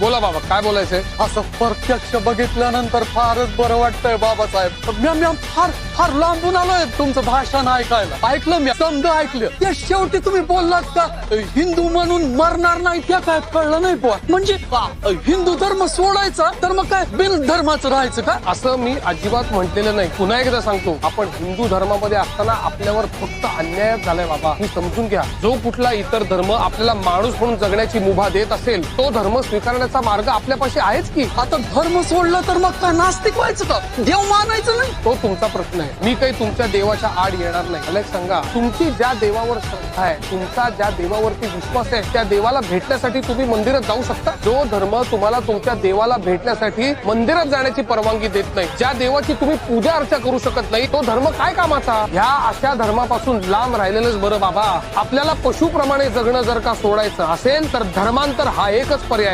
बोला बाबा, काय बोलायचंय? असं प्रत्यक्ष बघितल्यानंतर फारच बरं वाटतंय बाबासाहेब. मी फार फार लांबून आलोय तुमचं भाषण ऐकायला. ऐकलं मी, समज ऐकलं. ते शेवटी तुम्ही बोललात का हिंदू म्हणून मरणार नाही, त्या काय कळलं नाही बुवा. म्हणजे हिंदू धर्म सोडायचा तर मग काय बिन धर्माचं राहायचं का? असं मी अजिबात म्हटलेलं नाही. पुन्हा एकदा सांगतो, आपण हिंदू धर्मामध्ये असताना आपल्यावर फक्त अन्याय झालाय बाबा, ही समजून घ्या. जो कुठला इतर धर्म आपल्याला माणूस म्हणून जगण्याची मुभा देत असेल, तो धर्म स्वीकारण्याचा मार्ग आपल्यापाशी आहेच की. आता धर्म सोडलं तर मग काय नास्तिक व्हायचं का? देव मानायचं नाही? तो तुमचा प्रश्न आहे. मी काही तुमच्या देवाच्या आड येणार नाही. मला एक सांगा, तुमची ज्या देवावर श्रद्धा आहे, तुमचा ज्या देवावरती विश्वास आहे, त्या देवाला भेटण्यासाठी तुम्ही मंदिरात जाऊ शकता. जो धर्म तुम्हाला तुमच्या देवाला भेटण्यासाठी मंदिरात जाण्याची परवानगी देत नाही, ज्या देवाची तुम्ही पूजा अर्चा करू शकत नाही, तो धर्म काय कामाचा? ह्या अशा धर्मापासून लांब राहिलेलंच बरं बाबा. आपल्याला पशुप्रमाणे जगणं जर का सोडायचं असेल तर धर्मांतर हा एकच पर्याय.